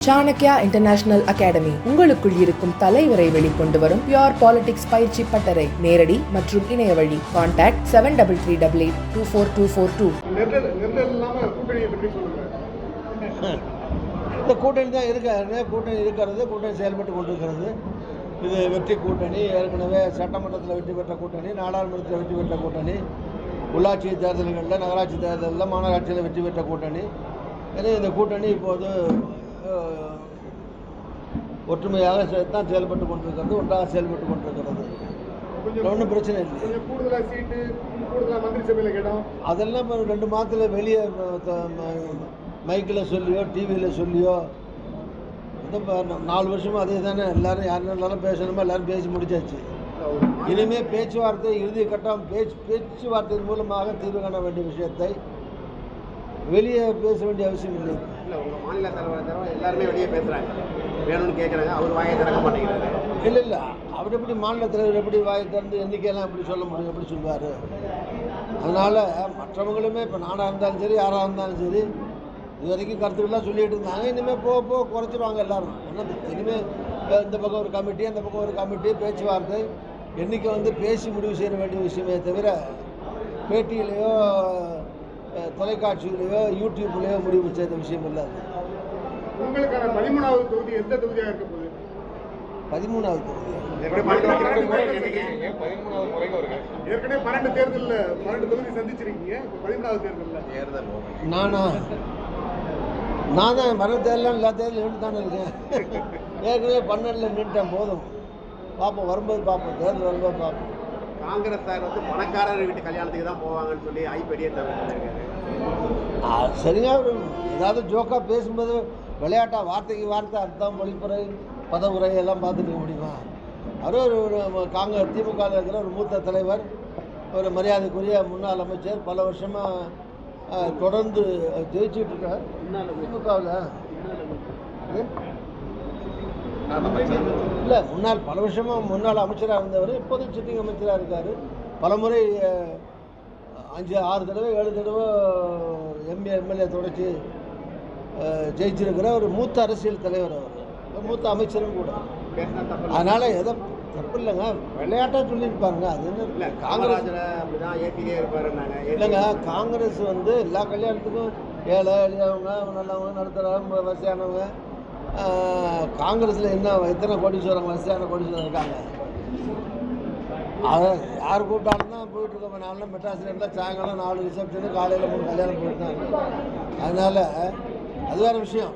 Chanakya international academy உங்களுக்குள் இருக்கும் தலைவரை வெளிக்கொண்டு வரும் பியூர் பாலிடிக்ஸ் பயிற்சி பட்டறை. நேரடி மற்றும் இணைய வழி. கான்டாக்ட் 7338824242. இந்த கூட்டணி தான் கூட்டணி இருக்கிறது, கூட்டணி செயல்பட்டு கொண்டிருக்கிறது. இது வெற்றி கூட்டணி. ஏற்கனவே சட்டமன்றத்தில் வெற்றி பெற்ற கூட்டணி, நாடாளுமன்றத்தில் வெற்றி பெற்ற கூட்டணி, உள்ளாட்சி தேர்தல்களில், நகராட்சி தேர்தலில், மாநகராட்சியில் வெற்றி பெற்ற கூட்டணி. எனவே இந்த கூட்டணி இப்போது ஒற்றுமையாக தான் செயல்பட்டு கொண்டிருக்கிறது, ஒன்றாக செயல்பட்டு கொண்டிருக்கிறது. ஒன்றும் பிரச்சனை இல்லை. அதெல்லாம் இப்போ 2 மாதத்தில் வெளியே மைக்கில் சொல்லியோ டிவியில் சொல்லியோ இந்த 4 வருஷமாக அதே தானே. எல்லோரும் யாருனாலும் பேசணுமோ எல்லோரும் பேசி முடிச்சாச்சு. இனிமேல் பேச்சுவார்த்தை இறுதி கட்டம். பேச்சுவார்த்தையின் மூலமாக தீர்வு காண வேண்டிய விஷயத்தை வெளியே பேச வேண்டிய அவசியம் இல்லை. உங்கள் மாநில தலைவர் எல்லாருமே வெளியே பேசுகிறாங்க, வேணும்னு கேட்குறாங்க, அவர் வாயை திறக்க மாட்டேங்கிறாரு. இல்லை அவர் எப்படி மாநில தலைவர் எப்படி வாயை திறந்து எண்ணிக்கையெல்லாம் எப்படி சொல்ல முடியும், எப்படி சொல்வார்? அதனால் மற்றவங்களுமே இப்போ நானாக இருந்தாலும் சரி, யாராக இருந்தாலும் சரி, இது வரைக்கும் கருத்துக்கள்லாம் சொல்லிகிட்டு இருந்தாங்க. இனிமேல் போக குறைச்சிருவாங்க எல்லோரும். இனிமேல் இந்த பக்கம் ஒரு கமிட்டி, அந்த பக்கம் ஒரு கமிட்டி, பேச்சுவார்த்தை, எண்ணிக்கை பேசி முடிவு செய்ய வேண்டிய விஷயமே தவிர பேட்டியிலையோ தொலைக்காட்சியிலையோ யூடியூப்லேயோ முடிவு செய்த விஷயம் இல்லை. உங்களுக்கான 13வது தொகுதி எந்த தொகுதியாக இருக்க போகுது? 13வது தொகுதி ஏற்கனவே 12 தேர்தலில் 12 தொகுதி சந்திச்சிருக்கீங்க. 13வது தேர்தல் நான் தான் தேர்தலாம் எல்லா தேர்தலும் நின்று தானே இருக்கேன். ஏற்கனவே 12ல் நின்றுட்டேன். போதும், பார்ப்போம், வரும்போது பார்ப்போம், தேர்தல் வரும்போது பார்ப்போம். காங்கிரஸ் சார் பணக்காரர் வீட்டு கல்யாணத்துக்கு தான் போவாங்கன்னு சொல்லி ஐபடியே தவிர்த்துருக்காரு. சரிங்க, ஏதாவது ஜோக்காக பேசும்போது விளையாட்டா வார்த்தைக்கு வார்த்தை அர்த்தம், மொழிப்புரை, பதவுரை எல்லாம் பார்த்துட்டு முடியுமா? அவர் ஒரு திமுக இருக்கிற ஒரு மூத்த தலைவர், ஒரு மரியாதைக்குரிய முன்னாள் அமைச்சர், பல வருஷமாக தொடர்ந்து ஜெயிச்சுட்டு இருக்கார் திமுகவில். இல்லை, பல வருஷமாக முன்னாள் அமைச்சராக இருந்தவர், இப்போதைக்கு சிட்டிங் அமைச்சராக இருக்கார். பலமுறை 5-6 தடவை 7 தடவை எம்எல்ஏ தொடர்ச்சி ஜெயிச்சிருக்கிற ஒரு மூத்த அரசியல் தலைவர். அவர் மூத்த அமைச்சரும் கூட. அதனால் எதை தப்பு இல்லைங்க, விளையாட்டாக சொல்லியிருப்பாருங்க. அது என்ன இல்லை, காங்கிரஸ் இல்லைங்க. காங்கிரஸ் எல்லா கல்யாணத்துக்கும் ஏழை எளியவங்க, நல்லவங்க, நடுத்தரவங்க, வசதியானவங்க. காங்கிரஸில் எத்தனை கோடீஸ்வரங்க, வசதியான கோடீஸ்வரர் இருக்காங்க. அதை யார் கூப்பிட்டாலும் தான் போயிட்டுருக்கோம். நான்லாம் மெட்ராஸில் இருந்தால் சாயங்காலம் 4 ரிசப்ஷனு, காலையில் 3 கல்யாணம் போயிட்டு தான் இருக்கோம். அதனால் அது வேறு விஷயம்.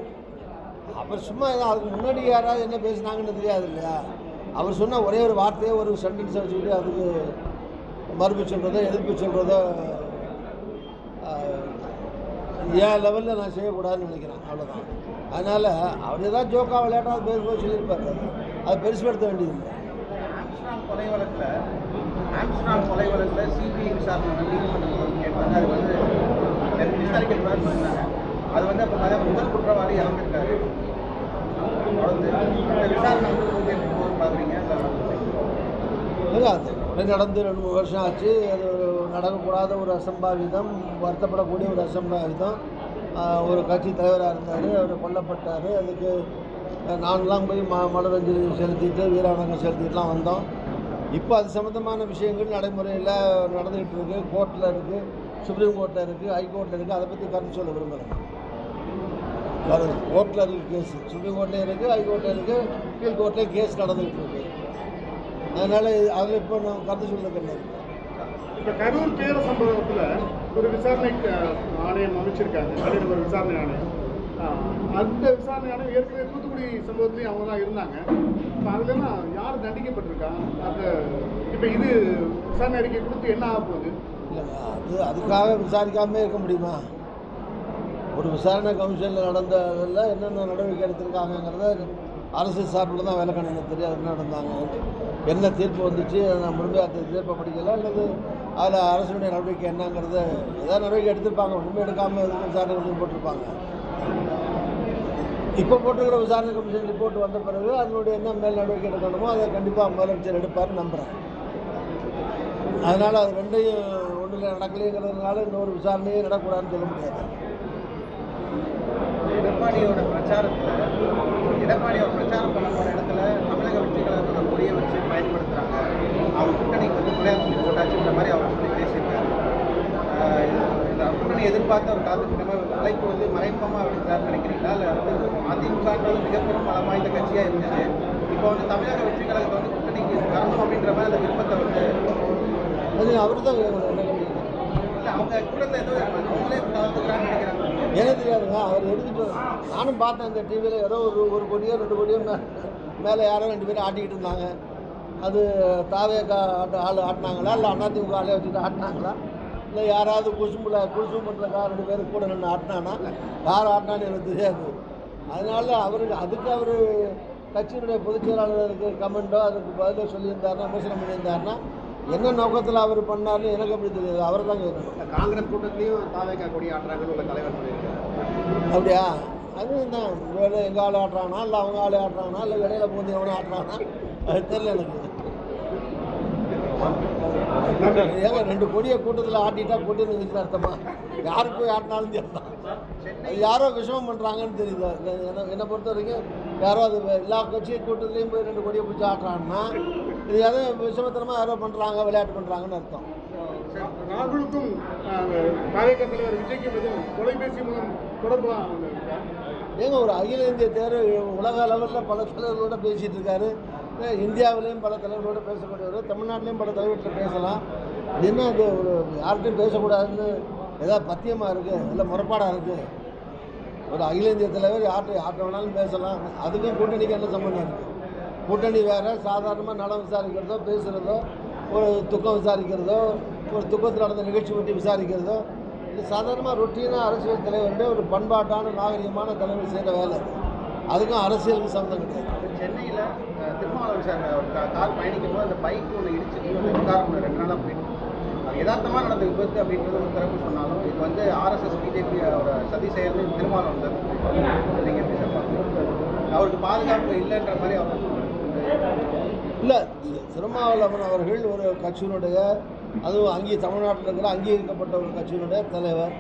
அப்புறம் சும்மா அதுக்கு முன்னாடி யாராவது என்ன பேசுனாங்கன்னு தெரியாது இல்லையா? அவர் சொன்ன ஒரே ஒரு வார்த்தையை, ஒரு சென்டென்ஸை வச்சுக்கிட்டு அதுக்கு மறுப்பு சொல்கிறதோ எதிர்ப்பு சொல்கிறதோ ஏன் லெவலில் நான் செய்யக்கூடாதுன்னு நினைக்கிறேன். அவ்வளோதான். அதனால் அவர் ஏதாவது ஜோக்கா விளையாட்டாக பேசும்போது சொல்லியிருப்பார். அது பெருசுபடுத்த வேண்டியதில்லை. கொலை வழக்கில் சிபிஐ விசாரணை நீதிமன்றத்தில் கேட்டாங்க. அது விசாரிக்க சொன்னாங்க. அது அப்போ முதல் குற்றவாளி இறந்திருக்காரு. தொடர்ந்து இந்த விசாரணை பார்க்குறீங்க. அது நடந்து 2-3 வருஷம் ஆச்சு. அது ஒரு நடக்கக்கூடாத ஒரு அசம்பாவிதம், வருத்தப்படக்கூடிய ஒரு அசம்பாவிதம். ஒரு கட்சி தலைவராக இருந்தார், அவர் கொல்லப்பட்டார். அதுக்கு நான்லாம் போய் மலரஞ்சலி செலுத்திட்டு வீரவணக்கம் செலுத்திட்டுலாம் வந்தோம். இப்போ அது சம்மந்தமான விஷயங்கள் நடைமுறையில் நடந்துக்கிட்டு இருக்குது. கோர்ட்டில் இருக்குது, சுப்ரீம் கோர்ட்டில் இருக்குது, ஹைகோர்ட்டில் இருக்குது. அதை பற்றி கருத்து சொல்ல விரும்புகிறேன். கோர்ட்டில் இருக்குது கேஸ், சுப்ரீம் கோர்ட்லேயும் இருக்குது, ஹைகோர்ட்டில் இருக்குது, கீழ் கோர்ட்லேயும் கேஸ் நடந்துக்கிட்டு இருக்குது. அதனால் அதில் இப்போ நான் கருத்து சொல்லுறது என்ன? இப்போ கரூர் பேர சம்பவத்தில் ஒரு விசாரணை ஆணையம் அமைச்சிருக்காங்க. கரூர் ஒரு விசாரணை ஆணையம். அந்த விசாரணை ஆணையம் ஏற்கனவே தூத்துக்குடி சம்பவத்துலேயும் அவங்க தான் இருந்தாங்க. இப்போ அதுலலாம் யார் தண்டிக்கப்பட்டிருக்காங்க? அந்த இப்போ இது விசாரணை அறிக்கை கொடுத்து என்ன ஆக போகுது? இல்லைங்க, அதுக்காக விசாரிக்காமே இருக்க முடியுமா? ஒரு விசாரணை கமிஷனில் நடந்ததில் என்னென்ன நடவடிக்கை எடுத்திருக்காங்கிறத அரசு சார்பில் தான் வேலை கணக்கு தெரியாது. என்ன நடந்தாங்க, என்ன தீர்ப்பு வந்துச்சு, நான் முழுமையாக அந்த தீர்ப்பை படிக்கலை, அல்லது அதில் அரசுடைய நடவடிக்கை என்னங்கிறத ஏதாவது நடவடிக்கை எடுத்திருப்பாங்க. ஒன்றுமே எடுக்காமல் விசாரணை கமிஷன் போட்டிருப்பாங்க. இப்போ போட்டுக்கிற விசாரணை கமிஷன் ரிப்போர்ட் வந்த பிறகு அதனுடைய என்ன மேல் நடவடிக்கை எடுக்கணுமோ அதை கண்டிப்பாக முதலமைச்சர் எடுப்பார்னு நம்புகிறேன். அதனால் அது ரெண்டையும் ஒன்றில் நடக்கலைங்கிறதுனால இன்னொரு விசாரணையே நடக்கூடாதுன்னு சொல்ல முடியாது. எடப்பாடியோட பிரச்சாரம் பண்ண போகிற இடத்துல தமிழக வெற்றி கழகத்தோட கொடியை வச்சு பயன்படுத்துகிறாங்க, அவங்க கூட்டணிக்கு வந்து முனையாட்சி போட்டாச்சுன்ற மாதிரி அவர் சொல்லி பேசியிருக்காரு. இந்த கூட்டணி எதிர்பார்த்து அவர் காத்துக்கிட்ட அழைப்பு வந்து மறைமுகமாக விடுக்கிறாருன்னு நினைக்கிறீங்களா? இல்லை வந்து அதிமுகன்றது மிகப்பெரும் பலம் வாய்ந்த கட்சியாக இருந்துச்சு, இப்போ வந்து தமிழக வெற்றி கழகத்தை வந்து கூட்டணிக்கு வரணும் அப்படின்ற மாதிரி அந்த விருப்பத்தை வந்து அவர் தான் அவங்க கூட்டத்தில் ஏதோ அவங்களே கலந்துக்கிறான்னு நினைக்கிறாங்க. எனக்கு தெரியாதுங்க, அவர் எடுத்துட்டு நானும் பார்த்தேன் இந்த டிவியில் ஏதோ ஒரு கோடியோ 2 கோடியோ மேலே யாரோ 2 பேரும் ஆட்டிக்கிட்டு இருந்தாங்க. அது தாவேக்கா ஆள் ஆட்டினாங்களா இல்லை அதிமுக ஆளே வச்சுட்டு ஆட்டினாங்களா இல்லை யாராவது குசும் பண்ணுறக்கா 2 பேர் கூட நின்று ஆட்டினானா யார் ஆட்டினான்னு எனக்கு தெரியாது. அதனால அதுக்கு அவர் கட்சியினுடைய பொதுச் செயலாளருக்கு கமெண்டோ அதுக்கு பதிலாக சொல்லியிருந்தாருன்னா விமர்சனம் பண்ணியிருந்தாருன்னா என்ன நோக்கத்தில் அவர் பண்ணார்னு எனக்கு அப்படி தெரியாது. அவர் தான் கேட்கணும். காங்கிரஸ் கூட்டத்திலையும் தாவேக்கா கொடி ஆட்டுறாங்கன்னு உள்ள தலைவர் சொல்லியிருக்காரு. அப்படியா? அது தான் வேறு எங்கள் ஆள் ஆட்டுறானா இல்லை அவங்க ஆள் ஆட்டுறானா இல்லை இடையில போந்து எவனும் ஆட்டுறானா அது தெரியல எனக்கு. ஏங்க 2 கோடியை கூட்டத்தில் ஆட்டிட்டா கூட்டணி வச்சு அர்த்தமா? யாருக்கு போய் ஆட்டினாலும் தெரியலாம். அது யாரோ விஷமம் பண்ணுறாங்கன்னு தெரியுது. என்னை பொறுத்த வரைக்கும் யாரோ அது எல்லா கட்சி கூட்டத்துலேயும் போய் 2 கோடியை பிடிச்சி ஆட்டுறாங்கன்னா இது எதுவும் விஷமத்தனமாக யாரோ பண்ணுறாங்க, விளையாட்டு பண்ணுறாங்கன்னு அர்த்தம். ராகுலுக்கும் பாஜக தலைவர் விஜய்க்கும் எதுவும் தொலைபேசி மூலம் தொடர்புலாம் ஏங்க ஒரு அகில இந்திய தேர்வு உலக அளவில் பல தலைவர்களோட பேசிகிட்டு இருக்காரு. இந்தியாவிலையும் பல தலைவர்களோட பேசக்கூடியவர், தமிழ்நாட்டிலையும் பல தலைவர்கிட்ட பேசலாம். இது என்ன அது ஒரு யார்கிட்டையும் பேசக்கூடாதுன்னு ஏதாவது பத்தியமாக இருக்குது இல்லை முறைப்பாடாக இருக்குது? ஒரு அகில இந்திய தலைவர் யார்கிட்ட வேணாலும் பேசலாம். அதுக்கும் கூட்டணிக்கு என்ன சம்பந்தம் இருக்குது? கூட்டணி வேறு, சாதாரணமாக நலம் விசாரிக்கிறதோ பேசுகிறதோ ஒரு துக்கம் விசாரிக்கிறதோ ஒரு துக்கத்தில் நடந்த நிகழ்ச்சி பற்றி விசாரிக்கிறதோ இது சாதாரணமாக ரொட்டீனாக அரசியல் தலைவருடைய ஒரு பண்பாட்டான நாகரிகமான தலைவர் செய்கிற வேலை. அதுக்கும் அரசியலுக்கு சம்மந்தம் கிடையாது. சென்னையில் திருமாவளவன் சார் கார் பயணிக்கும் போது அந்த பைக் ஒன்று இடிச்சு கார் ஒன்று 2 நாளாக போயிட்டு அது யதார்த்தமாக நடந்த விபத்து அப்படின்றது ஒரு தரப்பு சொன்னாலும் இது வந்து RSS பிஜேபியோட சதி செயல் திருமாவளவன் சார் நீங்கள் எப்படி சார் பார்க்கணும்? அவருக்கு பாதுகாப்பு இல்லைன்ற மாதிரி அவர் இல்லை. திருமாவளவன் அவர்கள் ஒரு கட்சியினுடைய அதுவும் தமிழ்நாட்டில் இருக்கிற அங்கீகரிக்கப்பட்ட ஒரு கட்சியினுடைய தலைவர்,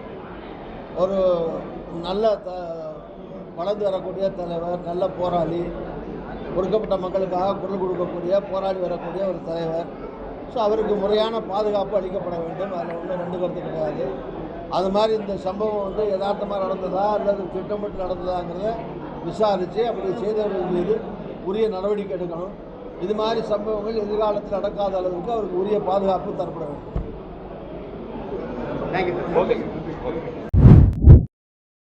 ஒரு நல்ல வளர்ந்து வரக்கூடிய தலைவர், நல்ல போராளி, ஒடுக்கப்பட்ட மக்களுக்காக குரல் கொடுக்கக்கூடிய போராடி வரக்கூடிய ஒரு தலைவர். ஸோ அவருக்கு முறையான பாதுகாப்பு அளிக்கப்பட வேண்டும். அதில் ஒன்றும் 2 கருத்து கிடையாது. அது மாதிரி இந்த சம்பவம் வந்து யதார்த்தமாக நடந்ததா அல்லது திட்டமிட்டு நடந்ததாங்கிறத விசாரித்து அப்படி செய்தவர்கள் மீது உரிய நடவடிக்கை எடுக்கணும். இது மாதிரி சம்பவங்கள் எதிர்காலத்தில் நடக்காத அளவுக்கு அவருக்கு உரிய பாதுகாப்பு தரப்பட வேண்டும். தேங்க்யூ. ஓகே.